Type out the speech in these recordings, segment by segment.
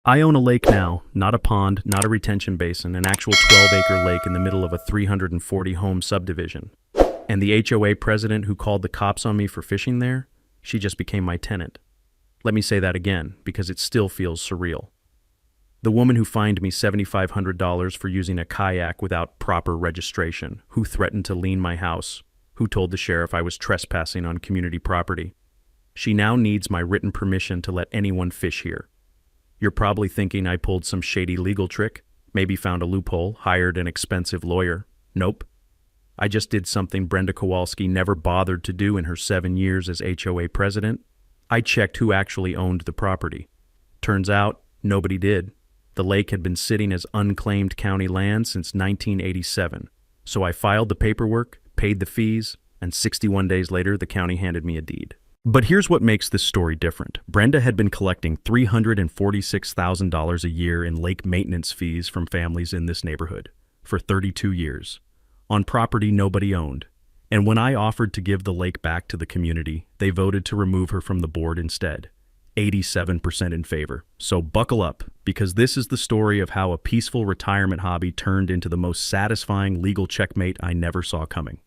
I own a lake now, not a pond, not a retention basin, an actual 12-acre lake in the middle of a 340-home subdivision. And the HOA president who called the cops on me for fishing there, she just became my tenant. Let me say that again, because it still feels surreal. The woman who fined me $7,500 for using a kayak without proper registration, who threatened to lien my house, who told the sheriff I was trespassing on community property. She now needs my written permission to let anyone fish here. You're probably thinking I pulled some shady legal trick, maybe found a loophole, hired an expensive lawyer. Nope. I just did something Brenda Kowalski never bothered to do in her 7 years as HOA president. I checked who actually owned the property. Turns out, nobody did. The lake had been sitting as unclaimed county land since 1987. So I filed the paperwork, paid the fees, and 61 days later the county handed me a deed. But here's what makes this story different. Brenda had been collecting $346,000 a year in lake maintenance fees from families in this neighborhood for 32 years, on property nobody owned. And when I offered to give the lake back to the community, they voted to remove her from the board instead. 87% in favor. So buckle up, because this is the story of how a peaceful retirement hobby turned into the most satisfying legal checkmate I never saw coming.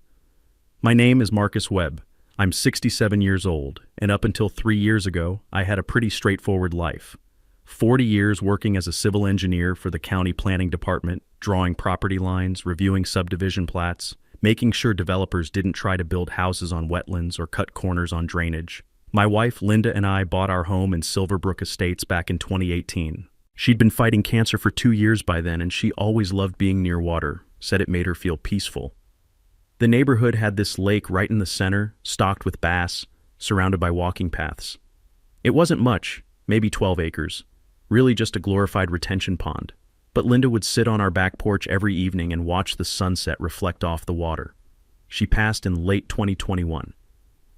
My name is Marcus Webb. I'm 67 years old, and up until 3 years ago, I had a pretty straightforward life. 40 years working as a civil engineer for the county planning department, drawing property lines, reviewing subdivision plats, making sure developers didn't try to build houses on wetlands or cut corners on drainage. My wife, Linda, and I bought our home in Silverbrook Estates back in 2018. She'd been fighting cancer for 2 years by then, and she always loved being near water, said it made her feel peaceful. The neighborhood had this lake right in the center, stocked with bass, surrounded by walking paths. It wasn't much, maybe 12 acres, really just a glorified retention pond. But Linda would sit on our back porch every evening and watch the sunset reflect off the water. She passed in late 2021.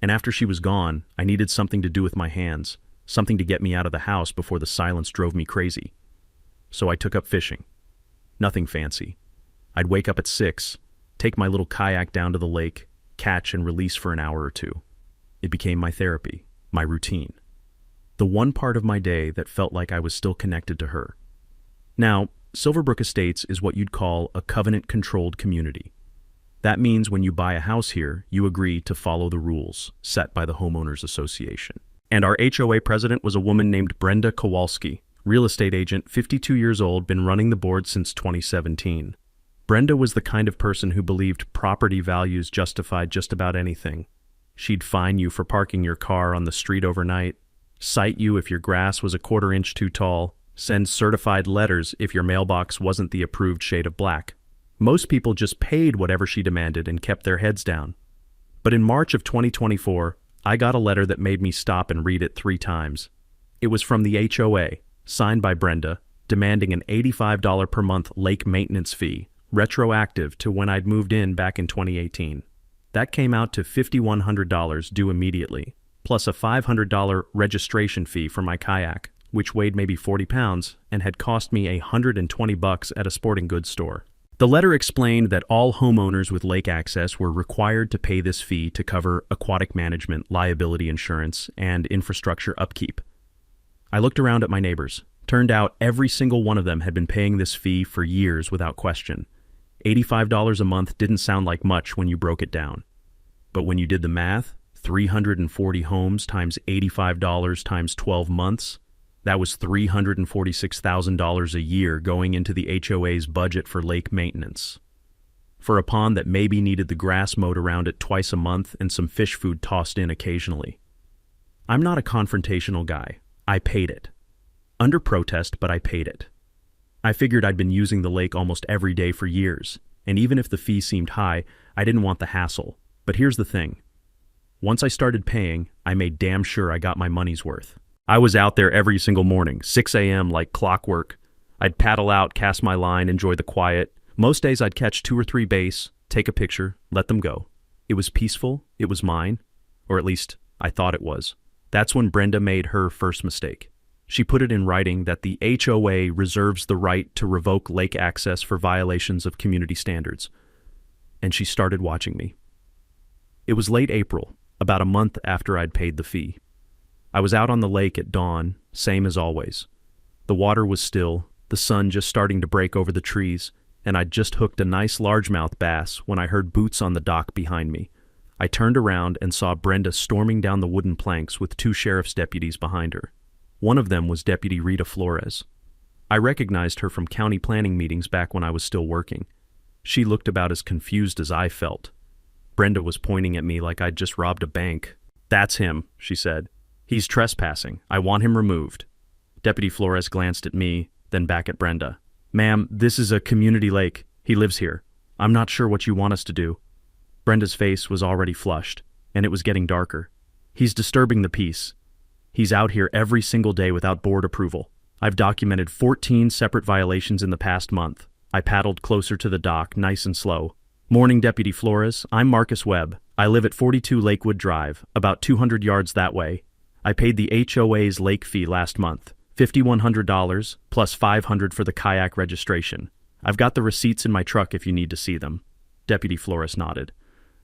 And after she was gone, I needed something to do with my hands, something to get me out of the house before the silence drove me crazy. So I took up fishing. Nothing fancy. I'd wake up at 6, take my little kayak down to the lake, catch and release for an hour or two. It became my therapy, my routine. The one part of my day that felt like I was still connected to her. Now, Silverbrook Estates is what you'd call a covenant-controlled community. That means when you buy a house here, you agree to follow the rules set by the Homeowners Association. And our HOA president was a woman named Brenda Kowalski, real estate agent, 52 years old, been running the board since 2017. Brenda was the kind of person who believed property values justified just about anything. She'd fine you for parking your car on the street overnight, cite you if your grass was a quarter-inch too tall, send certified letters if your mailbox wasn't the approved shade of black. Most people just paid whatever she demanded and kept their heads down. But in March of 2024, I got a letter that made me stop and read it 3 times. It was from the HOA, signed by Brenda, demanding an $85 per month lake maintenance fee, retroactive to when I'd moved in back in 2018. That came out to $5,100 due immediately, plus a $500 registration fee for my kayak, which weighed maybe 40 pounds and had cost me $120 at a sporting goods store. The letter explained that all homeowners with lake access were required to pay this fee to cover aquatic management, liability insurance, and infrastructure upkeep. I looked around at my neighbors. Turned out every single one of them had been paying this fee for years without question. $85 a month didn't sound like much when you broke it down. But when you did the math, 340 homes times $85 times 12 months, that was $346,000 a year going into the HOA's budget for lake maintenance. For a pond that maybe needed the grass mowed around it twice a month and some fish food tossed in occasionally. I'm not a confrontational guy. I paid it. Under protest, but I paid it. I figured I'd been using the lake almost every day for years, and even if the fee seemed high, I didn't want the hassle. But here's the thing. Once I started paying, I made damn sure I got my money's worth. I was out there every single morning, 6 a.m. like clockwork. I'd paddle out, cast my line, enjoy the quiet. Most days I'd catch 2 or 3 bass, take a picture, let them go. It was peaceful, it was mine, or at least I thought it was. That's when Brenda made her first mistake. She put it in writing that the HOA reserves the right to revoke lake access for violations of community standards. And she started watching me. It was late April, about a month after I'd paid the fee. I was out on the lake at dawn, same as always. The water was still, the sun just starting to break over the trees, and I'd just hooked a nice largemouth bass when I heard boots on the dock behind me. I turned around and saw Brenda storming down the wooden planks with 2 sheriff's deputies behind her. One of them was Deputy Rita Flores. I recognized her from county planning meetings back when I was still working. She looked about as confused as I felt. Brenda was pointing at me like I'd just robbed a bank. "That's him," she said. "He's trespassing. I want him removed." Deputy Flores glanced at me, then back at Brenda. "Ma'am, this is a community lake. He lives here. I'm not sure what you want us to do." Brenda's face was already flushed, and it was getting darker. "He's disturbing the peace. He's out here every single day without board approval. I've documented 14 separate violations in the past month." I paddled closer to the dock, nice and slow. "Morning, Deputy Flores. I'm Marcus Webb. I live at 42 Lakewood Drive, about 200 yards that way. I paid the HOA's lake fee last month, $5,100 plus $500 for the kayak registration. I've got the receipts in my truck if you need to see them." Deputy Flores nodded.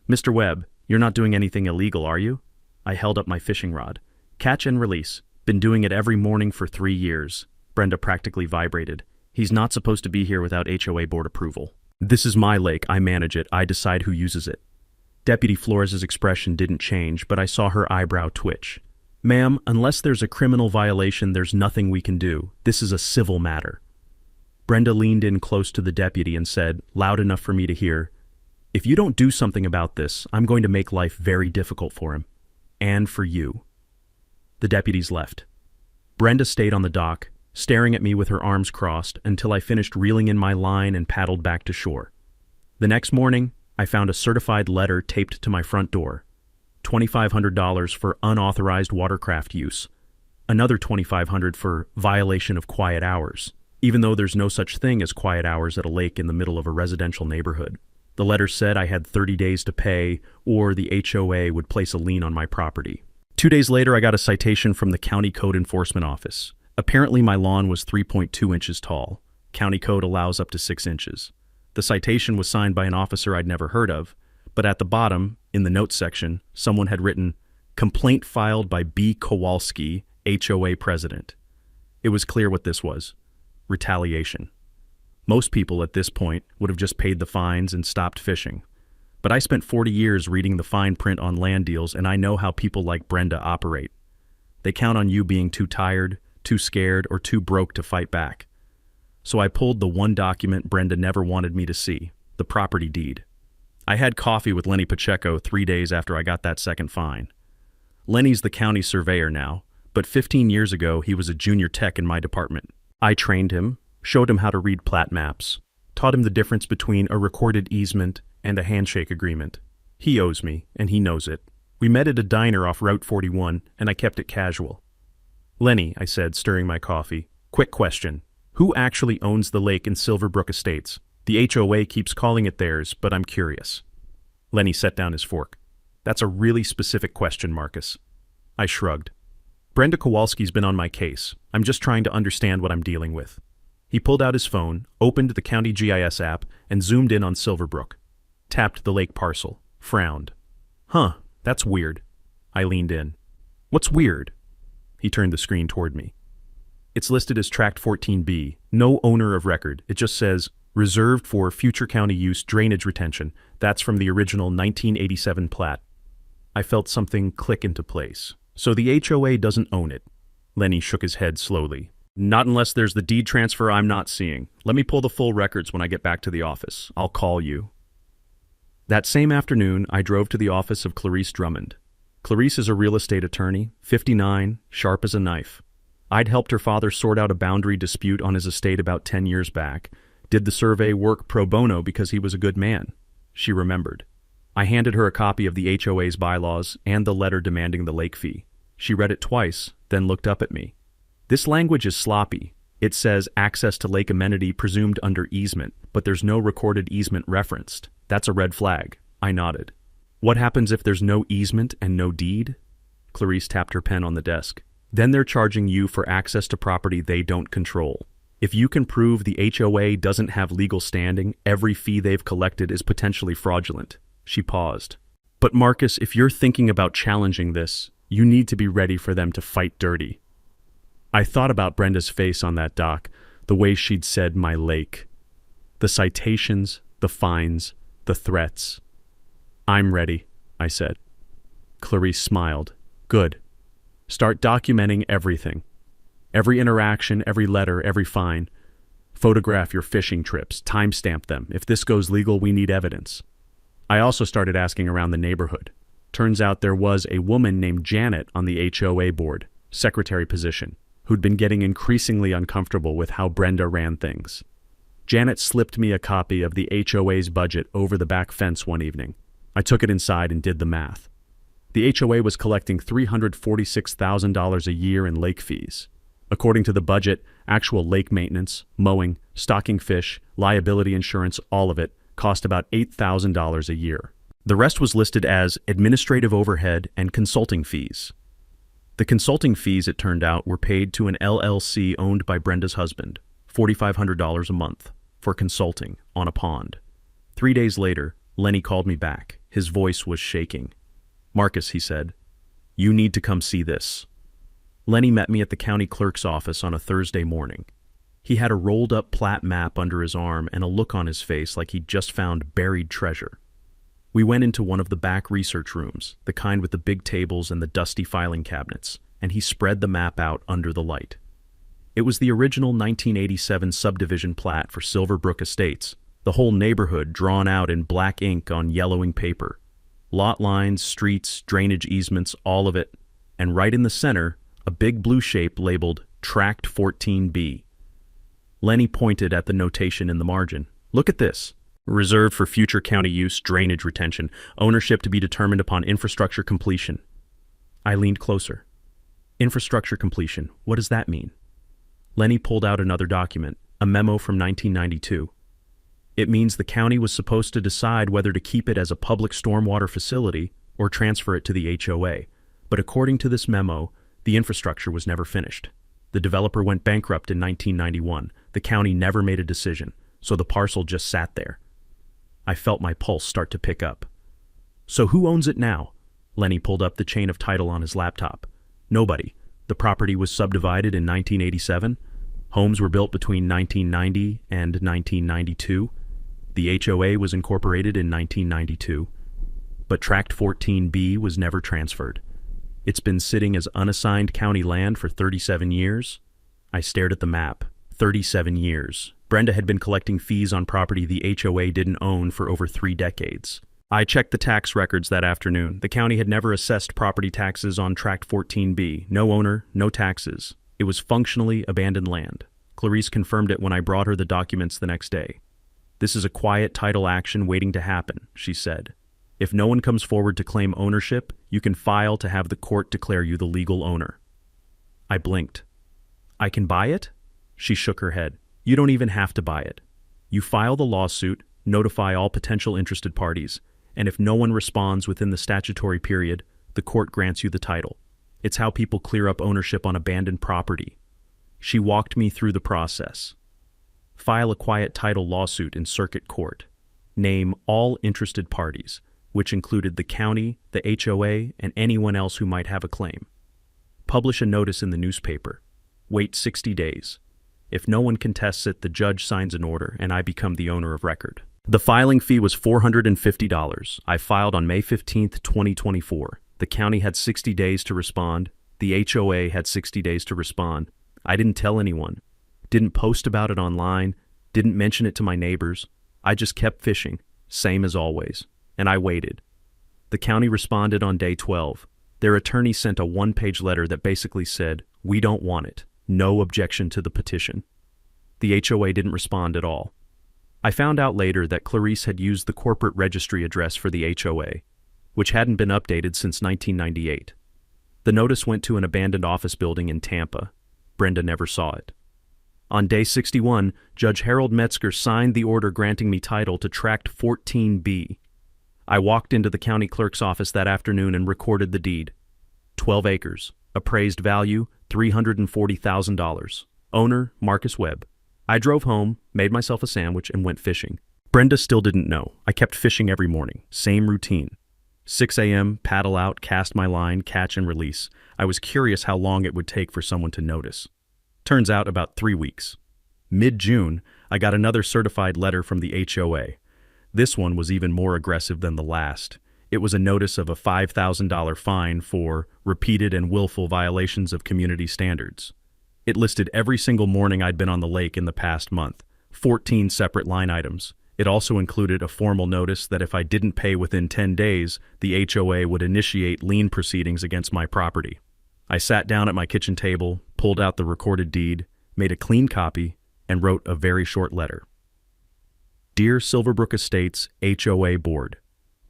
"Mr. Webb, you're not doing anything illegal, are you?" I held up my fishing rod. "Catch and release. Been doing it every morning for 3 years." Brenda practically vibrated. "He's not supposed to be here without HOA board approval. This is my lake. I manage it. I decide who uses it." Deputy Flores' expression didn't change, but I saw her eyebrow twitch. "Ma'am, unless there's a criminal violation, there's nothing we can do. This is a civil matter." Brenda leaned in close to the deputy and said, loud enough for me to hear, "If you don't do something about this, I'm going to make life very difficult for him. And for you." The deputies left. Brenda stayed on the dock, staring at me with her arms crossed until I finished reeling in my line and paddled back to shore. The next morning, I found a certified letter taped to my front door. $2,500 for unauthorized watercraft use. Another $2,500 for violation of quiet hours, even though there's no such thing as quiet hours at a lake in the middle of a residential neighborhood. The letter said I had 30 days to pay, or the HOA would place a lien on my property. 2 days later, I got a citation from the County Code Enforcement Office. Apparently, my lawn was 3.2 inches tall. County Code allows up to 6 inches. The citation was signed by an officer I'd never heard of, but at the bottom, in the notes section, someone had written, "Complaint filed by B. Kowalski, HOA President." It was clear what this was. Retaliation. Most people at this point would have just paid the fines and stopped fishing. But I spent 40 years reading the fine print on land deals, and I know how people like Brenda operate. They count on you being too tired, too scared, or too broke to fight back. So I pulled the one document Brenda never wanted me to see, the property deed. I had coffee with Lenny Pacheco 3 days after I got that second fine. Lenny's the county surveyor now, but 15 years ago he was a junior tech in my department. I trained him, showed him how to read plat maps, taught him the difference between a recorded easement and a handshake agreement. He owes me, and he knows it. We met at a diner off Route 41, and I kept it casual. "Lenny," I said, stirring my coffee, "quick question. Who actually owns the lake in Silverbrook Estates? The HOA keeps calling it theirs, but I'm curious." Lenny set down his fork. "That's a really specific question, Marcus." I shrugged. "Brenda Kowalski's been on my case. I'm just trying to understand what I'm dealing with." He pulled out his phone, opened the county GIS app, and zoomed in on Silverbrook. Tapped the lake parcel, frowned. "Huh, that's weird." I leaned in. "What's weird?" He turned the screen toward me. "It's listed as Tract 14B, no owner of record. It just says, reserved for future county use drainage retention. That's from the original 1987 plat." I felt something click into place. "So the HOA doesn't own it." Lenny shook his head slowly. "Not unless there's the deed transfer I'm not seeing. Let me pull the full records when I get back to the office. I'll call you." That same afternoon, I drove to the office of Clarice Drummond. Clarice is a real estate attorney, 59, sharp as a knife. I'd helped her father sort out a boundary dispute on his estate about 10 years back, did the survey work pro bono because he was a good man. She remembered. I handed her a copy of the HOA's bylaws and the letter demanding the lake fee. She read it twice, then looked up at me. "This language is sloppy. It says access to lake amenity presumed under easement, but there's no recorded easement referenced. That's a red flag." I nodded. "What happens if there's no easement and no deed?" Clarice tapped her pen on the desk. "Then they're charging you for access to property they don't control. If you can prove the HOA doesn't have legal standing, every fee they've collected is potentially fraudulent." She paused. "But Marcus, if you're thinking about challenging this, you need to be ready for them to fight dirty." I thought about Brenda's face on that dock, the way she'd said my lake. The citations, the fines, the threats. "I'm ready," I said. Clarice smiled. "Good. Start documenting everything. Every interaction, every letter, every fine. Photograph your fishing trips, timestamp them. If this goes legal, we need evidence." I also started asking around the neighborhood. Turns out there was a woman named Janet on the HOA board, secretary position, who'd been getting increasingly uncomfortable with how Brenda ran things. Janet slipped me a copy of the HOA's budget over the back fence one evening. I took it inside and did the math. The HOA was collecting $346,000 a year in lake fees. According to the budget, actual lake maintenance, mowing, stocking fish, liability insurance, all of it, cost about $8,000 a year. The rest was listed as administrative overhead and consulting fees. The consulting fees, it turned out, were paid to an LLC owned by Brenda's husband, $4,500 a month, for consulting on a pond. 3 days later, Lenny called me back. His voice was shaking. "Marcus," he said, "you need to come see this." Lenny met me at the county clerk's office on a Thursday morning. He had a rolled-up plat map under his arm and a look on his face like he'd just found buried treasure. We went into one of the back research rooms, the kind with the big tables and the dusty filing cabinets, and he spread the map out under the light. It was the original 1987 subdivision plat for Silverbrook Estates, the whole neighborhood drawn out in black ink on yellowing paper. Lot lines, streets, drainage easements, all of it, and right in the center, a big blue shape labeled Tract 14B. Lenny pointed at the notation in the margin. "Look at this. Reserved for future county use, drainage retention, ownership to be determined upon infrastructure completion." I leaned closer. Infrastructure completion, what does that mean? Lenny pulled out another document, a memo from 1992. It means the county was supposed to decide whether to keep it as a public stormwater facility or transfer it to the HOA. But according to this memo, the infrastructure was never finished. The developer went bankrupt in 1991. The county never made a decision, so the parcel just sat there. I felt my pulse start to pick up. "So who owns it now?" Lenny pulled up the chain of title on his laptop. "Nobody. The property was subdivided in 1987. Homes were built between 1990 and 1992. The HOA was incorporated in 1992. But Tract 14B was never transferred. It's been sitting as unassigned county land for 37 years. I stared at the map. 37 years. Brenda had been collecting fees on property the HOA didn't own for over 3 decades. I checked the tax records that afternoon. The county had never assessed property taxes on Tract 14B. No owner, no taxes. It was functionally abandoned land. Clarice confirmed it when I brought her the documents the next day. "This is a quiet title action waiting to happen," she said. "If no one comes forward to claim ownership, you can file to have the court declare you the legal owner." I blinked. "I can buy it?" She shook her head. "You don't even have to buy it. You file the lawsuit, notify all potential interested parties, and if no one responds within the statutory period, the court grants you the title. It's how people clear up ownership on abandoned property." She walked me through the process. File a quiet title lawsuit in circuit court. Name all interested parties, which included the county, the HOA, and anyone else who might have a claim. Publish a notice in the newspaper. Wait 60 days. If no one contests it, the judge signs an order, and I become the owner of record. The filing fee was $450. I filed on May 15, 2024. The county had 60 days to respond. The HOA had 60 days to respond. I didn't tell anyone. Didn't post about it online. Didn't mention it to my neighbors. I just kept fishing, same as always. And I waited. The county responded on day 12. Their attorney sent a 1-page letter that basically said, "We don't want it. No objection to the petition." The HOA didn't respond at all. I found out later that Clarice had used the corporate registry address for the HOA, which hadn't been updated since 1998. The notice went to an abandoned office building in Tampa. Brenda never saw it. On day 61, Judge Harold Metzger signed the order granting me title to Tract 14B. I walked into the county clerk's office that afternoon and recorded the deed. 12 acres. Appraised value, $340,000. Owner, Marcus Webb. I drove home, made myself a sandwich, and went fishing. Brenda still didn't know. I kept fishing every morning. Same routine. 6 a.m., paddle out, cast my line, catch and release. I was curious how long it would take for someone to notice. Turns out about 3 weeks. Mid-June, I got another certified letter from the HOA. This one was even more aggressive than the last. It was a notice of a $5,000 fine for repeated and willful violations of community standards. It listed every single morning I'd been on the lake in the past month, 14 separate line items. It also included a formal notice that if I didn't pay within 10 days, the HOA would initiate lien proceedings against my property. I sat down at my kitchen table, pulled out the recorded deed, made a clean copy, and wrote a very short letter. Dear Silverbrook Estates HOA Board,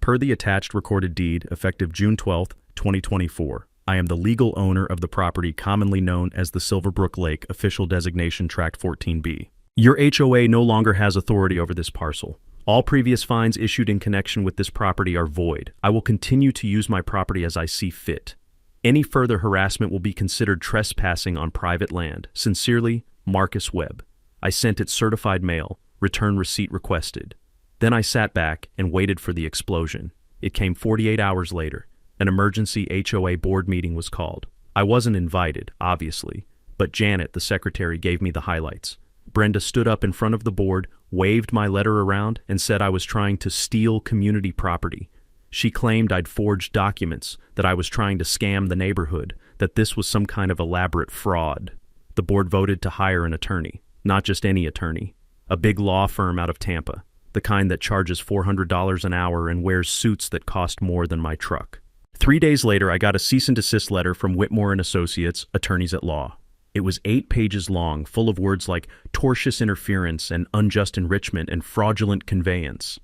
per the attached recorded deed effective June 12, 2024, I am the legal owner of the property commonly known as the Silverbrook Lake Official Designation Tract 14B. Your HOA no longer has authority over this parcel. All previous fines issued in connection with this property are void. I will continue to use my property as I see fit. Any further harassment will be considered trespassing on private land. Sincerely, Marcus Webb. I sent it certified mail. Return receipt requested. Then I sat back and waited for the explosion. It came 48 hours later. An emergency HOA board meeting was called. I wasn't invited, obviously, but Janet, the secretary, gave me the highlights. Brenda stood up in front of the board, waved my letter around, and said I was trying to steal community property. She claimed I'd forged documents, that I was trying to scam the neighborhood, that this was some kind of elaborate fraud. The board voted to hire an attorney, not just any attorney, a big law firm out of Tampa, the kind that charges $400 an hour and wears suits that cost more than my truck. 3 days later, I got a cease and desist letter from Whitmore & Associates, attorneys at law. It was 8 pages long, full of words like tortious interference and unjust enrichment and fraudulent conveyance.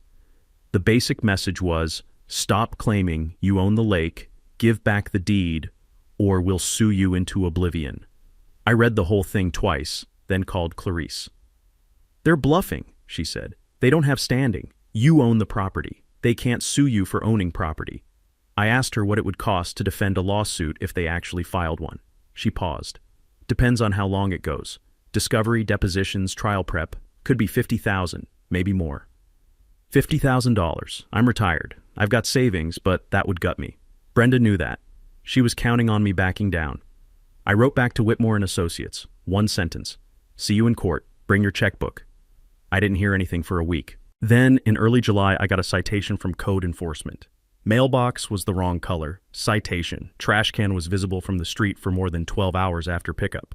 The basic message was, stop claiming you own the lake, give back the deed, or we'll sue you into oblivion. I read the whole thing twice, then called Clarice. They're bluffing, she said. They don't have standing. You own the property. They can't sue you for owning property. I asked her what it would cost to defend a lawsuit if they actually filed one. She paused. Depends on how long it goes. Discovery, depositions, trial prep. Could be $50,000, maybe more. $50,000. I'm retired. I've got savings, but that would gut me. Brenda knew that. She was counting on me backing down. I wrote back to Whitmore & Associates. 1 sentence. See you in court. Bring your checkbook. I didn't hear anything for a week. Then, in early July, I got a citation from code enforcement. Mailbox was the wrong color. Citation. Trash can was visible from the street for more than 12 hours after pickup.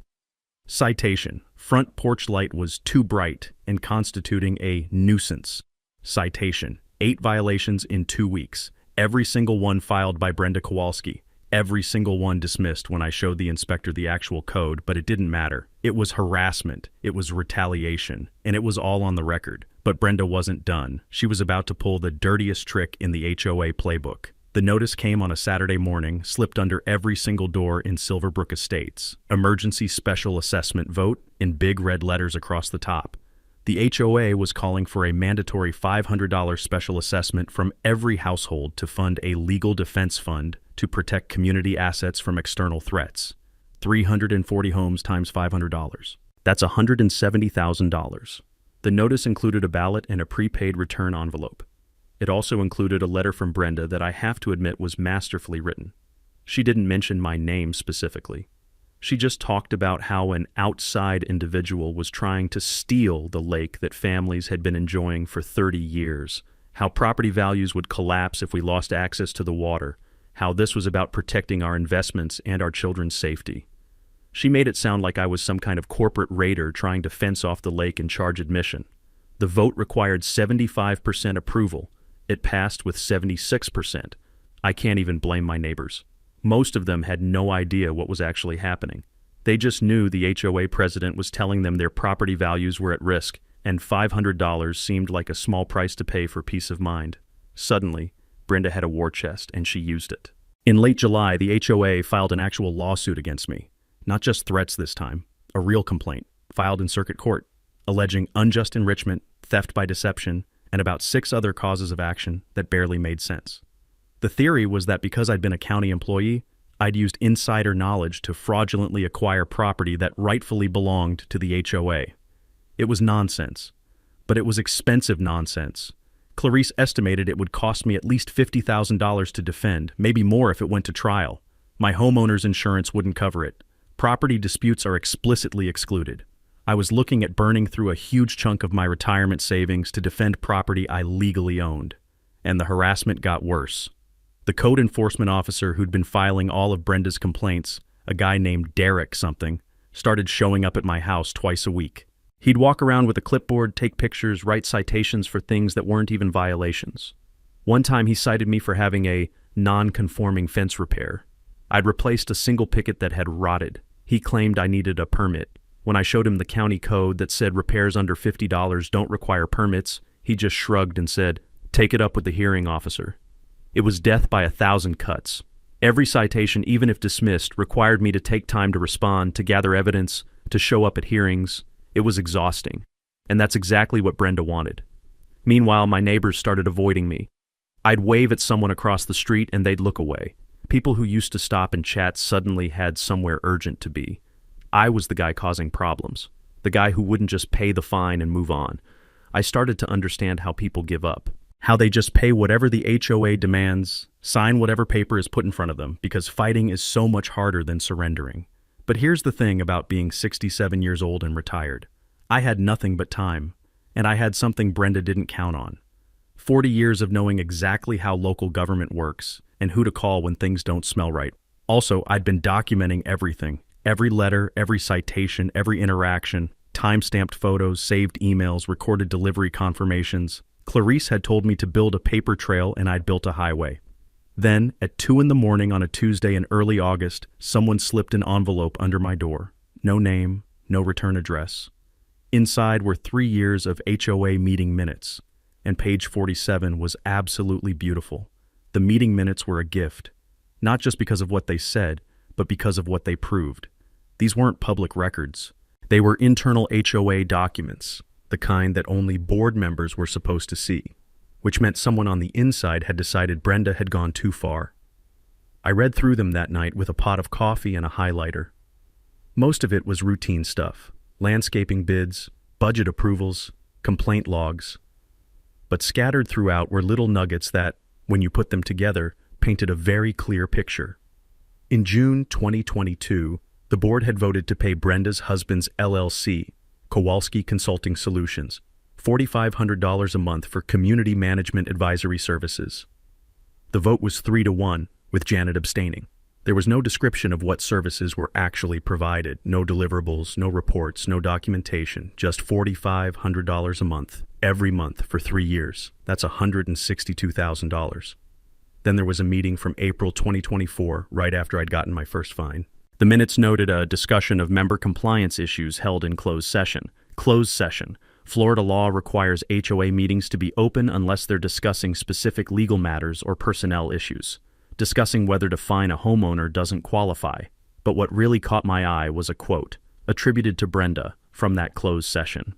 Citation. Front porch light was too bright and constituting a nuisance. Citation. 8 violations in 2 weeks. Every single one filed by Brenda Kowalski. Every single one dismissed when I showed the inspector the actual code, but it didn't matter. It was harassment. It was retaliation. And it was all on the record. But Brenda wasn't done. She was about to pull the dirtiest trick in the HOA playbook. The notice came on a Saturday morning, slipped under every single door in Silverbrook Estates. Emergency special assessment vote in big red letters across the top. The HOA was calling for a mandatory $500 special assessment from every household to fund a legal defense fund to protect community assets from external threats. 340 homes times $500. That's $170,000. The notice included a ballot and a prepaid return envelope. It also included a letter from Brenda that I have to admit was masterfully written. She didn't mention my name specifically. She just talked about how an outside individual was trying to steal the lake that families had been enjoying for 30 years, how property values would collapse if we lost access to the water, how this was about protecting our investments and our children's safety. She made it sound like I was some kind of corporate raider trying to fence off the lake and charge admission. The vote required 75% approval. It passed with 76%. I can't even blame my neighbors. Most of them had no idea what was actually happening. They just knew the HOA president was telling them their property values were at risk, and $500 seemed like a small price to pay for peace of mind. Suddenly, Brenda had a war chest, and she used it. In late July, the HOA filed an actual lawsuit against me. Not just threats this time, a real complaint, filed in circuit court, alleging unjust enrichment, theft by deception, and about 6 other causes of action that barely made sense. The theory was that because I'd been a county employee, I'd used insider knowledge to fraudulently acquire property that rightfully belonged to the HOA. It was nonsense, but it was expensive nonsense. Clarice estimated it would cost me at least $50,000 to defend, maybe more if it went to trial. My homeowner's insurance wouldn't cover it. Property disputes are explicitly excluded. I was looking at burning through a huge chunk of my retirement savings to defend property I legally owned. And the harassment got worse. The code enforcement officer who'd been filing all of Brenda's complaints, a guy named Derek something, started showing up at my house twice a week. He'd walk around with a clipboard, take pictures, write citations for things that weren't even violations. One time he cited me for having a non-conforming fence repair. I'd replaced a single picket that had rotted. He claimed I needed a permit. When I showed him the county code that said repairs under $50 don't require permits, he just shrugged and said, "Take it up with the hearing officer." It was death by 1,000 cuts. Every citation, even if dismissed, required me to take time to respond, to gather evidence, to show up at hearings. It was exhausting. And that's exactly what Brenda wanted. Meanwhile, my neighbors started avoiding me. I'd wave at someone across the street and they'd look away. People who used to stop and chat suddenly had somewhere urgent to be. I was the guy causing problems, the guy who wouldn't just pay the fine and move on. I started to understand how people give up, how they just pay whatever the HOA demands, sign whatever paper is put in front of them, because fighting is so much harder than surrendering. But here's the thing about being 67 years old and retired. I had nothing but time, and I had something Brenda didn't count on. 40 years of knowing exactly how local government works and who to call when things don't smell right. Also, I'd been documenting everything. Every letter, every citation, every interaction, time-stamped photos, saved emails, recorded delivery confirmations. Clarice had told me to build a paper trail and I'd built a highway. Then, at 2 a.m. on a Tuesday in early August, someone slipped an envelope under my door. No name, no return address. Inside were 3 years of HOA meeting minutes, and page 47 was absolutely beautiful. The meeting minutes were a gift, not just because of what they said, but because of what they proved. These weren't public records. They were internal HOA documents, the kind that only board members were supposed to see, which meant someone on the inside had decided Brenda had gone too far. I read through them that night with a pot of coffee and a highlighter. Most of it was routine stuff, landscaping bids, budget approvals, complaint logs. But scattered throughout were little nuggets that, when you put them together, painted a very clear picture. In June 2022, the board had voted to pay Brenda's husband's LLC, Kowalski Consulting Solutions, $4,500 a month for community management advisory services. The vote was 3-1, with Janet abstaining. There was no description of what services were actually provided, no deliverables, no reports, no documentation, just $4,500 a month, every month for 3 years. That's $162,000. Then there was a meeting from April 2024, right after I'd gotten my first fine. The minutes noted a discussion of member compliance issues held in closed session. Closed session. Florida law requires HOA meetings to be open unless they're discussing specific legal matters or personnel issues. Discussing whether to fine a homeowner doesn't qualify. But what really caught my eye was a quote, attributed to Brenda, from that closed session.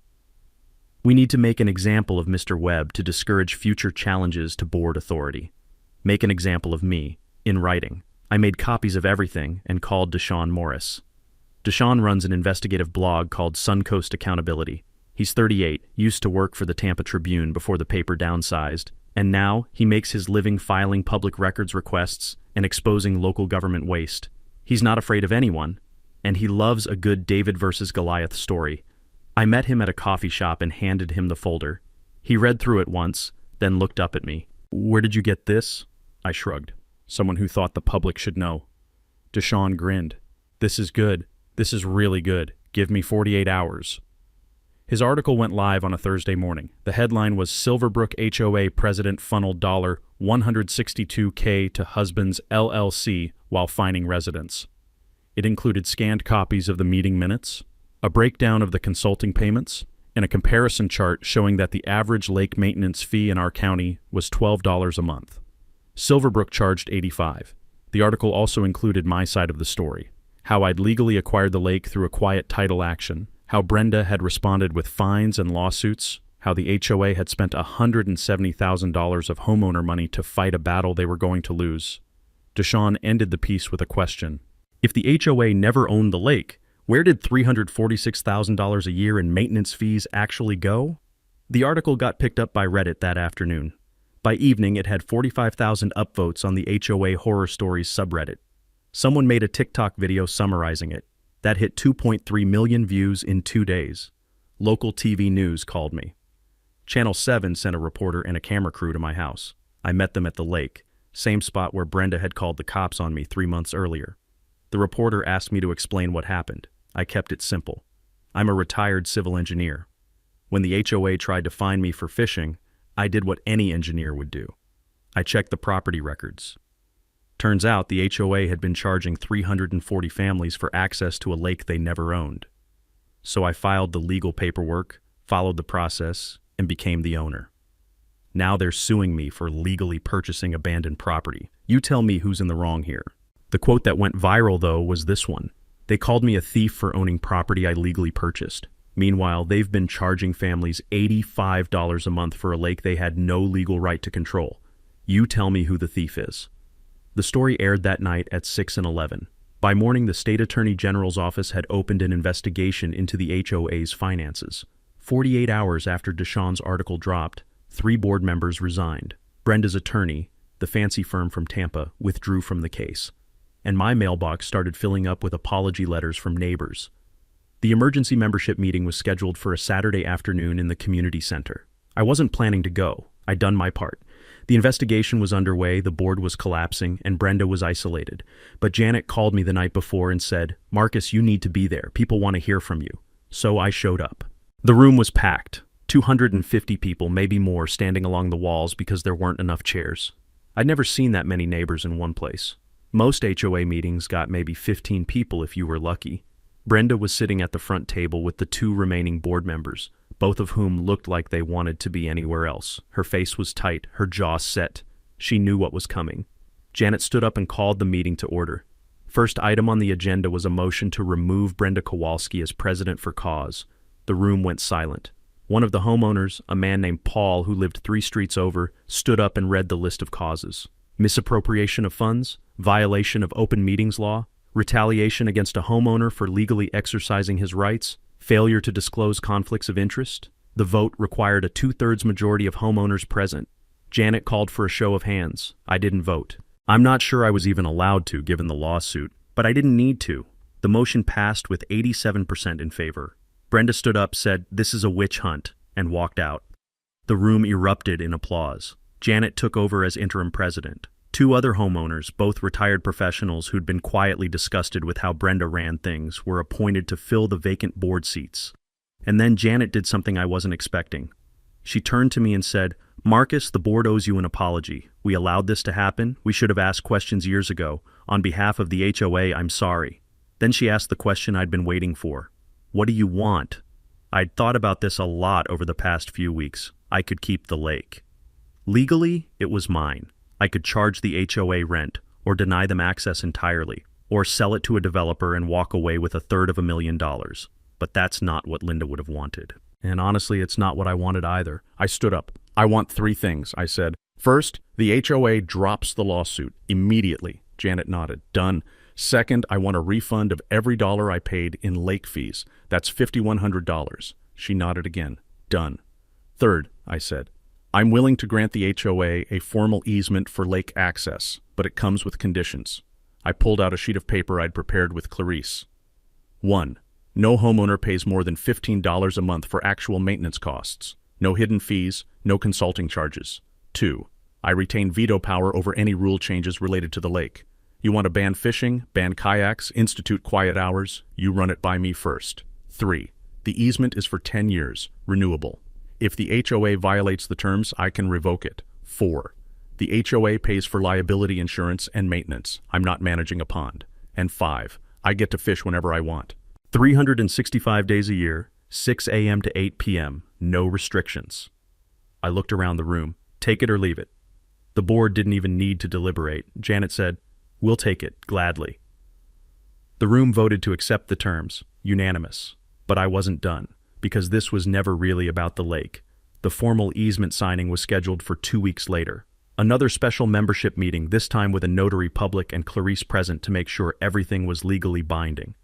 "We need to make an example of Mr. Webb to discourage future challenges to board authority. Make an example of me, in writing. I made copies of everything and called Deshaun Morris." Deshaun runs an investigative blog called Suncoast Accountability. He's 38, used to work for the Tampa Tribune before the paper downsized, and now he makes his living filing public records requests and exposing local government waste. He's not afraid of anyone, and he loves a good David versus Goliath story. I met him at a coffee shop and handed him the folder. He read through it once, then looked up at me. "Where did you get this?" I shrugged. "Someone who thought the public should know." Deshaun grinned. "This is good. This is really good. Give me 48 hours. His article went live on a Thursday morning. The headline was Silverbrook HOA President Funneled $162K to Husband's LLC while fining residents. It included scanned copies of the meeting minutes, a breakdown of the consulting payments, and a comparison chart showing that the average lake maintenance fee in our county was $12 a month. Silverbrook charged $85. The article also included my side of the story, how I'd legally acquired the lake through a quiet title action, how Brenda had responded with fines and lawsuits, how the HOA had spent $170,000 of homeowner money to fight a battle they were going to lose. Deshaun ended the piece with a question. If the HOA never owned the lake, where did $346,000 a year in maintenance fees actually go? The article got picked up by Reddit that afternoon. By evening, it had 45,000 upvotes on the HOA Horror Stories subreddit. Someone made a TikTok video summarizing it. That hit 2.3 million views in 2 days. Local TV news called me. Channel 7 sent a reporter and a camera crew to my house. I met them at the lake, same spot where Brenda had called the cops on me 3 months earlier. The reporter asked me to explain what happened. I kept it simple. I'm a retired civil engineer. When the HOA tried to fine me for fishing, I did what any engineer would do. I checked the property records. Turns out the HOA had been charging 340 families for access to a lake they never owned. So I filed the legal paperwork, followed the process, and became the owner. Now they're suing me for legally purchasing abandoned property. You tell me who's in the wrong here. The quote that went viral, though, was this one. They called me a thief for owning property I legally purchased. Meanwhile, they've been charging families $85 a month for a lake they had no legal right to control. You tell me who the thief is. The story aired that night at 6 and 11. By morning, the state attorney general's office had opened an investigation into the HOA's finances. 48 hours after Deshawn's article dropped, 3 board members resigned. Brenda's attorney, the fancy firm from Tampa, withdrew from the case. And my mailbox started filling up with apology letters from neighbors. The emergency membership meeting was scheduled for a Saturday afternoon in the community center. I wasn't planning to go. I'd done my part. The investigation was underway, the board was collapsing, and Brenda was isolated. But Janet called me the night before and said, "Marcus, you need to be there. People want to hear from you." So I showed up. The room was packed. 250 people, maybe more, standing along the walls because there weren't enough chairs. I'd never seen that many neighbors in one place. Most HOA meetings got maybe 15 people if you were lucky. Brenda was sitting at the front table with the 2 remaining board members, both of whom looked like they wanted to be anywhere else. Her face was tight, her jaw set. She knew what was coming. Janet stood up and called the meeting to order. First item on the agenda was a motion to remove Brenda Kowalski as president for cause. The room went silent. One of the homeowners, a man named Paul who lived 3 streets over, stood up and read the list of causes. Misappropriation of funds, violation of open meetings law, retaliation against a homeowner for legally exercising his rights, failure to disclose conflicts of interest. The vote required a 2/3 majority of homeowners present. Janet called for a show of hands. I didn't vote. I'm not sure I was even allowed to, given the lawsuit, but I didn't need to. The motion passed with 87% in favor. Brenda stood up, said, "This is a witch hunt," and walked out. The room erupted in applause. Janet took over as interim president. 2 other homeowners, both retired professionals who'd been quietly disgusted with how Brenda ran things, were appointed to fill the vacant board seats. And then Janet did something I wasn't expecting. She turned to me and said, "Marcus, the board owes you an apology. We allowed this to happen. We should have asked questions years ago. On behalf of the HOA, I'm sorry." Then she asked the question I'd been waiting for. "What do you want?" I'd thought about this a lot over the past few weeks. I could keep the lake. Legally, it was mine. I could charge the HOA rent, or deny them access entirely, or sell it to a developer and walk away with $333,000. But that's not what Linda would have wanted. And honestly, it's not what I wanted either. I stood up. "I want 3 things, I said. First, the HOA drops the lawsuit immediately. Janet nodded. "Done. Second, I want a refund of every dollar I paid in lake fees. That's $5,100. She nodded again. "Done. Third, I said, I'm willing to grant the HOA a formal easement for lake access, but it comes with conditions. I pulled out a sheet of paper I'd prepared with Clarice. 1. No homeowner pays more than $15 a month for actual maintenance costs. No hidden fees, no consulting charges. 2. I retain veto power over any rule changes related to the lake. You want to ban fishing, ban kayaks, institute quiet hours? You run it by me first. 3. The easement is for 10 years, renewable. If the HOA violates the terms, I can revoke it. 4. The HOA pays for liability insurance and maintenance. I'm not managing a pond. And 5. I get to fish whenever I want. 365 days a year, 6 a.m. to 8 p.m., no restrictions." I looked around the room. Take it or leave it. The board didn't even need to deliberate. Janet said, "We'll take it, gladly." The room voted to accept the terms, unanimous. But I wasn't done, because this was never really about the lake. The formal easement signing was scheduled for 2 weeks later. Another special membership meeting, this time with a notary public and Clarice present to make sure everything was legally binding.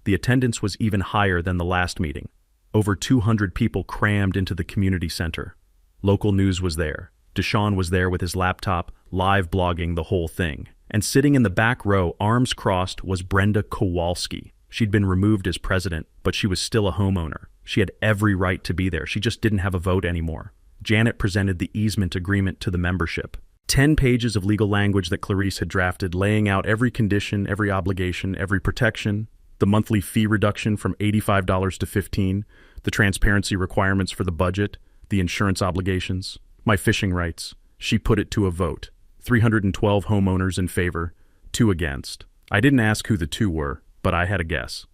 The attendance was even higher than the last meeting. Over 200 people crammed into the community center. Local news was there. Deshawn was there with his laptop, live blogging the whole thing. And sitting in the back row, arms crossed, was Brenda Kowalski. She'd been removed as president, but she was still a homeowner. She had every right to be there. She just didn't have a vote anymore. Janet presented the easement agreement to the membership. 10 pages of legal language that Clarice had drafted, laying out every condition, every obligation, every protection, the monthly fee reduction from $85 to $15, the transparency requirements for the budget, the insurance obligations, my fishing rights. She put it to a vote. 312 homeowners in favor, 2 against. I didn't ask who the 2 were, but I had a guess.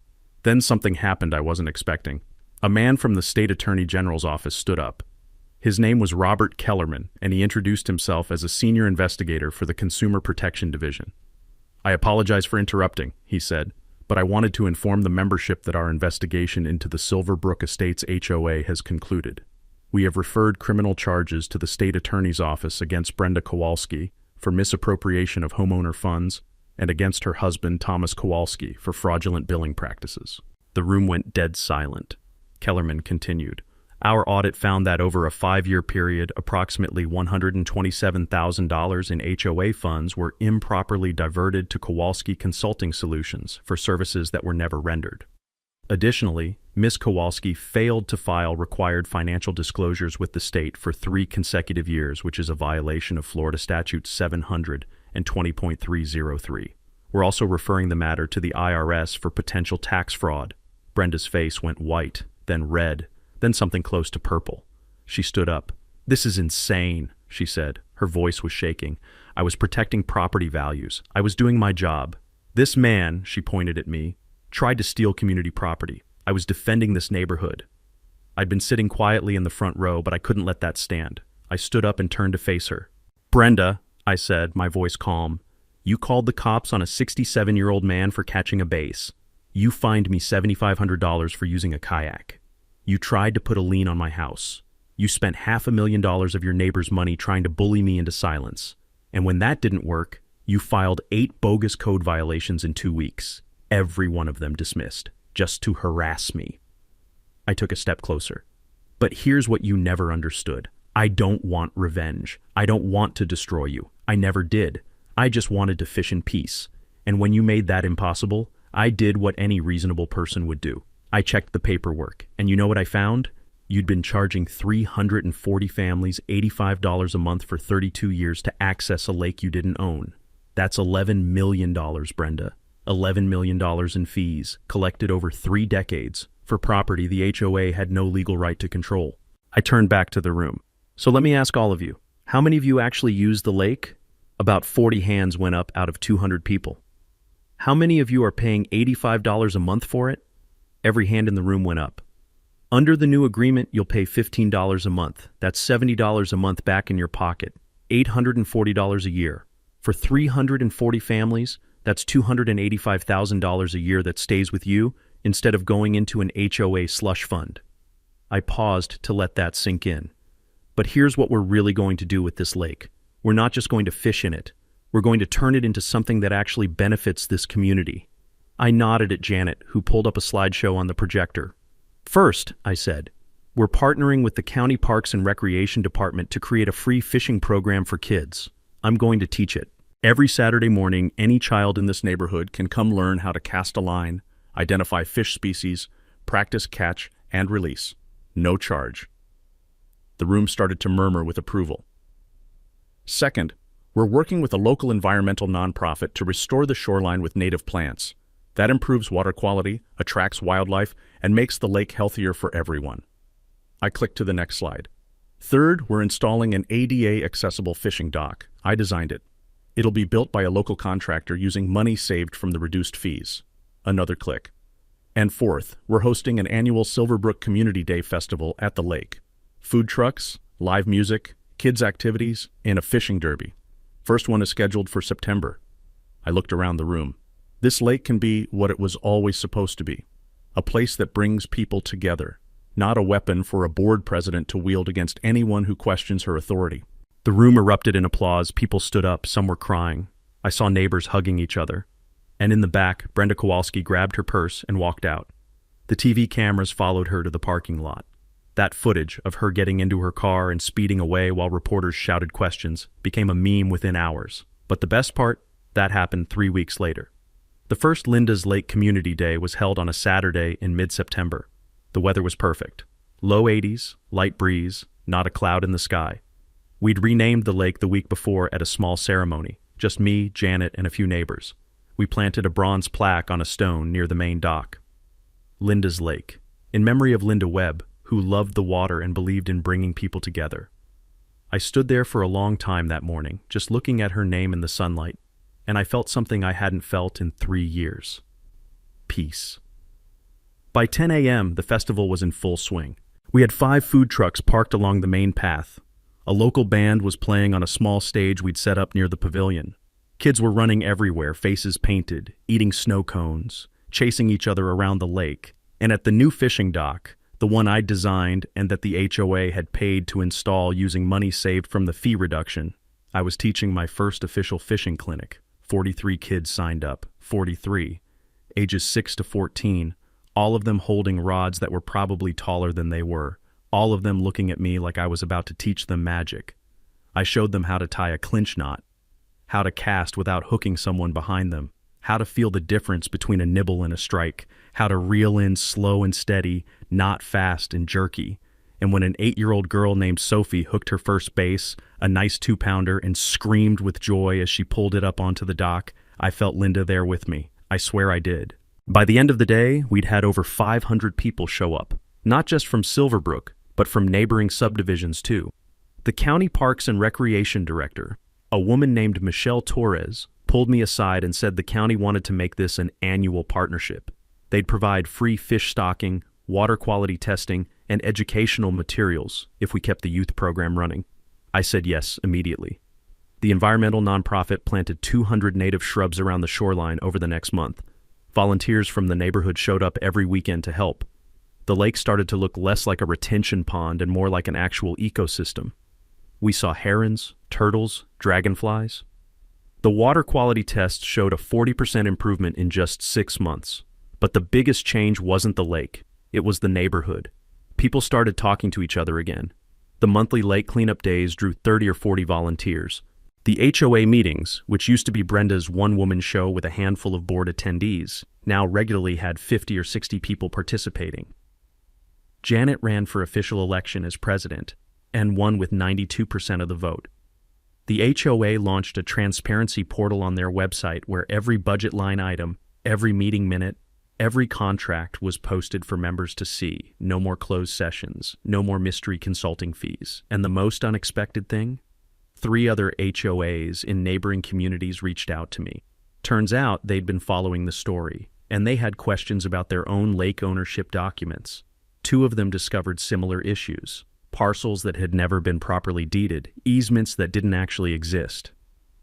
Then something happened I wasn't expecting. A man from the state attorney general's office stood up. His name was Robert Kellerman, and he introduced himself as a senior investigator for the Consumer Protection Division. "I apologize for interrupting," he said, "but I wanted to inform the membership that our investigation into the Silverbrook Estates HOA has concluded. We have referred criminal charges to the state attorney's office against Brenda Kowalski for misappropriation of homeowner funds and against her husband, Thomas Kowalski, for fraudulent billing practices." The room went dead silent. Kellerman continued. "Our audit found that over a 5-year period, approximately $127,000 in HOA funds were improperly diverted to Kowalski Consulting Solutions for services that were never rendered. Additionally, Ms. Kowalski failed to file required financial disclosures with the state for 3 consecutive years, which is a violation of Florida Statute 700 and 20.303. We're also referring the matter to the IRS for potential tax fraud." Brenda's face went white, then red, then something close to purple. She stood up. "This is insane," she said. Her voice was shaking. "I was protecting property values. I was doing my job. This man," she pointed at me, "tried to steal community property. I was defending this neighborhood." I'd been sitting quietly in the front row, but I couldn't let that stand. I stood up and turned to face her. "Brenda," I said, my voice calm, "you called the cops on a 67-year-old man for catching a base. You fined me $7,500 for using a kayak. You tried to put a lien on my house. You spent $500,000 of your neighbor's money trying to bully me into silence. And when that didn't work, you filed 8 bogus code violations in 2 weeks. Every one of them dismissed, just to harass me." I took a step closer. "But here's what you never understood. I don't want revenge. I don't want to destroy you. I never did. I just wanted to fish in peace. And when you made that impossible, I did what any reasonable person would do. I checked the paperwork, and you know what I found? You'd been charging 340 families $85 a month for 32 years to access a lake you didn't own. That's $11 million, Brenda. $11 million in fees, collected over 3 decades, for property the HOA had no legal right to control." I turned back to the room. "So let me ask all of you, how many of you actually used the lake?" About 40 hands went up out of 200 people. "How many of you are paying $85 a month for it?" Every hand in the room went up. "Under the new agreement, you'll pay $15 a month. That's $70 a month back in your pocket, $840 a year. For 340 families, that's $285,000 a year that stays with you instead of going into an HOA slush fund." I paused to let that sink in. "But here's what we're really going to do with this lake. We're not just going to fish in it. We're going to turn it into something that actually benefits this community." I nodded at Janet, who pulled up a slideshow on the projector. "First," I said, "we're partnering with the County Parks and Recreation Department to create a free fishing program for kids. I'm going to teach it. Every Saturday morning, any child in this neighborhood can come learn how to cast a line, identify fish species, practice catch and release. No charge." The room started to murmur with approval. "Second, we're working with a local environmental nonprofit to restore the shoreline with native plants. That improves water quality, attracts wildlife, and makes the lake healthier for everyone." I clicked to the next slide. "Third, we're installing an ADA-accessible fishing dock. I designed it. It'll be built by a local contractor using money saved from the reduced fees." Another click. "And fourth, we're hosting an annual Silverbrook Community Day Festival at the lake. Food trucks, live music, kids' activities, and a fishing derby. First one is scheduled for September." I looked around the room. "This lake can be what it was always supposed to be, a place that brings people together, not a weapon for a board president to wield against anyone who questions her authority." The room erupted in applause. People stood up, some were crying. I saw neighbors hugging each other. And in the back, Brenda Kowalski grabbed her purse and walked out. The TV cameras followed her to the parking lot. That footage of her getting into her car and speeding away while reporters shouted questions became a meme within hours. But the best part, that happened 3 weeks later. The first Linda's Lake Community Day was held on a Saturday in mid-September. The weather was perfect. Low 80s, light breeze, not a cloud in the sky. We'd renamed the lake the week before at a small ceremony, just me, Janet, and a few neighbors. We planted a bronze plaque on a stone near the main dock. Linda's Lake, in memory of Linda Webb, who loved the water and believed in bringing people together. I stood there for a long time that morning, just looking at her name in the sunlight, and I felt something I hadn't felt in 3 years. Peace. By 10 a.m., the festival was in full swing. We had 5 food trucks parked along the main path. A local band was playing on a small stage we'd set up near the pavilion. Kids were running everywhere, faces painted, eating snow cones, chasing each other around the lake. And at the new fishing dock, the one I'd designed and that the HOA had paid to install using money saved from the fee reduction, I was teaching my first official fishing clinic. 43 kids signed up, 43, ages 6 to 14, all of them holding rods that were probably taller than they were, all of them looking at me like I was about to teach them magic. I showed them how to tie a clinch knot, how to cast without hooking someone behind them, how to feel the difference between a nibble and a strike, how to reel in slow and steady, not fast and jerky. And when an 8-year-old girl named Sophie hooked her first bass, a nice 2-pounder, and screamed with joy as she pulled it up onto the dock, I felt Linda there with me. I swear I did. By the end of the day, we'd had over 500 people show up, not just from Silverbrook, but from neighboring subdivisions too. The county parks and recreation director, a woman named Michelle Torres, pulled me aside and said the county wanted to make this an annual partnership. They'd provide free fish stocking, water quality testing, and educational materials if we kept the youth program running. I said yes immediately. The environmental nonprofit planted 200 native shrubs around the shoreline over the next month. Volunteers from the neighborhood showed up every weekend to help. The lake started to look less like a retention pond and more like an actual ecosystem. We saw herons, turtles, dragonflies. The water quality test showed a 40% improvement in just 6 months. But the biggest change wasn't the lake. It was the neighborhood. People started talking to each other again. The monthly lake cleanup days drew 30 or 40 volunteers. The HOA meetings, which used to be Brenda's one-woman show with a handful of board attendees, now regularly had 50 or 60 people participating. Janet ran for official election as president and won with 92% of the vote. The HOA launched a transparency portal on their website where every budget line item, every meeting minute, every contract was posted for members to see. No more closed sessions, no more mystery consulting fees. And the most unexpected thing? 3 other HOAs in neighboring communities reached out to me. Turns out they'd been following the story, and they had questions about their own lake ownership documents. 2 of them discovered similar issues: parcels that had never been properly deeded, easements that didn't actually exist.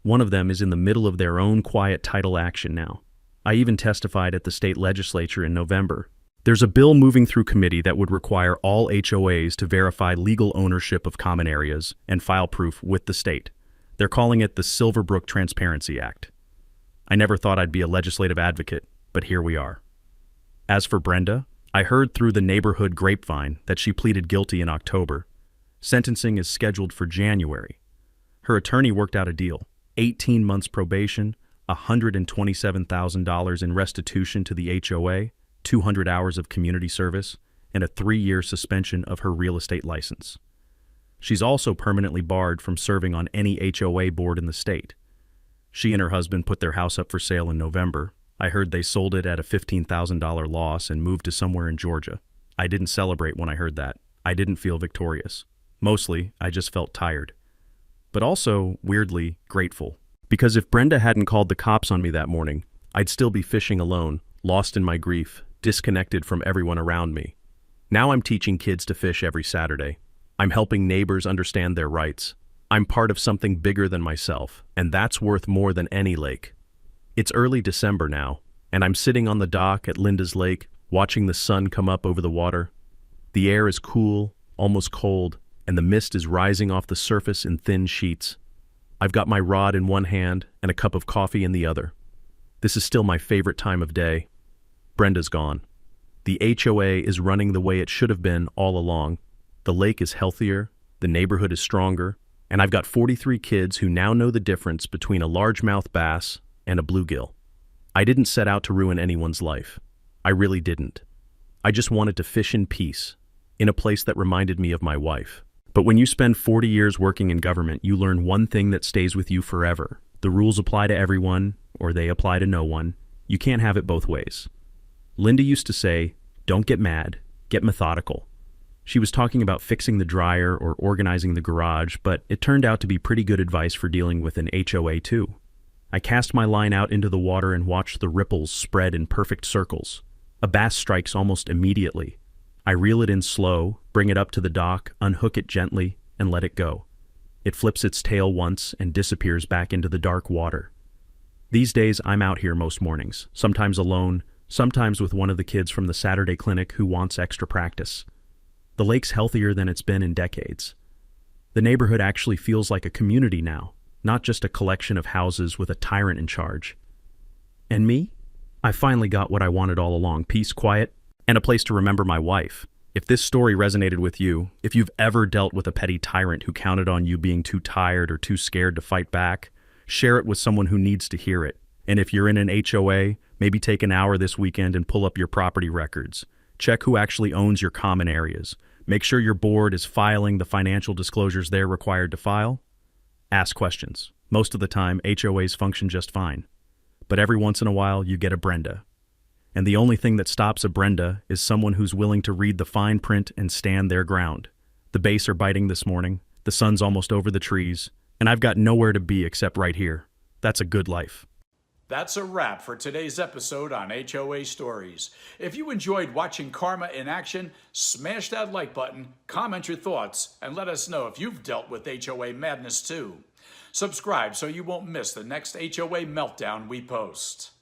One of them is in the middle of their own quiet title action now. I even testified at the state legislature in November. There's a bill moving through committee that would require all HOAs to verify legal ownership of common areas and file proof with the state. They're calling it the Silverbrook Transparency Act. I never thought I'd be a legislative advocate, but here we are. As for Brenda, I heard through the neighborhood grapevine that she pleaded guilty in October. Sentencing is scheduled for January. Her attorney worked out a deal: 18 months probation, $127,000 in restitution to the HOA, 200 hours of community service, and a 3-year suspension of her real estate license. She's also permanently barred from serving on any HOA board in the state. She and her husband put their house up for sale in November. I heard they sold it at a $15,000 loss and moved to somewhere in Georgia. I didn't celebrate when I heard that. I didn't feel victorious. Mostly, I just felt tired. But also, weirdly, grateful. Because if Brenda hadn't called the cops on me that morning, I'd still be fishing alone, lost in my grief, disconnected from everyone around me. Now I'm teaching kids to fish every Saturday. I'm helping neighbors understand their rights. I'm part of something bigger than myself, and that's worth more than any lake. It's early December now, and I'm sitting on the dock at Linda's Lake, watching the sun come up over the water. The air is cool, almost cold, and the mist is rising off the surface in thin sheets. I've got my rod in one hand and a cup of coffee in the other. This is still my favorite time of day. Brenda's gone. The HOA is running the way it should have been all along. The lake is healthier, the neighborhood is stronger, and I've got 43 kids who now know the difference between a largemouth bass and a bluegill. I didn't set out to ruin anyone's life. I really didn't. I just wanted to fish in peace, in a place that reminded me of my wife. But when you spend 40 years working in government, you learn one thing that stays with you forever. The rules apply to everyone, or they apply to no one. You can't have it both ways. Linda used to say, "Don't get mad, get methodical." She was talking about fixing the dryer or organizing the garage, but it turned out to be pretty good advice for dealing with an HOA too. I cast my line out into the water and watched the ripples spread in perfect circles. A bass strikes almost immediately. I reel it in slow, bring it up to the dock, unhook it gently, and let it go. It flips its tail once and disappears back into the dark water. These days, I'm out here most mornings, sometimes alone, sometimes with one of the kids from the Saturday clinic who wants extra practice. The lake's healthier than it's been in decades. The neighborhood actually feels like a community now, not just a collection of houses with a tyrant in charge. And me? I finally got what I wanted all along: peace, quiet, and a place to remember my wife. If this story resonated with you, if you've ever dealt with a petty tyrant who counted on you being too tired or too scared to fight back, share it with someone who needs to hear it. And if you're in an HOA, maybe take an hour this weekend and pull up your property records. Check who actually owns your common areas. Make sure your board is filing the financial disclosures they're required to file. Ask questions. Most of the time, HOAs function just fine. But every once in a while, you get a Brenda. And the only thing that stops a Brenda is someone who's willing to read the fine print and stand their ground. The bass are biting this morning, the sun's almost over the trees, and I've got nowhere to be except right here. That's a good life. That's a wrap for today's episode on HOA Stories. If you enjoyed watching Karma in action, smash that like button, comment your thoughts, and let us know if you've dealt with HOA madness too. Subscribe so you won't miss the next HOA meltdown we post.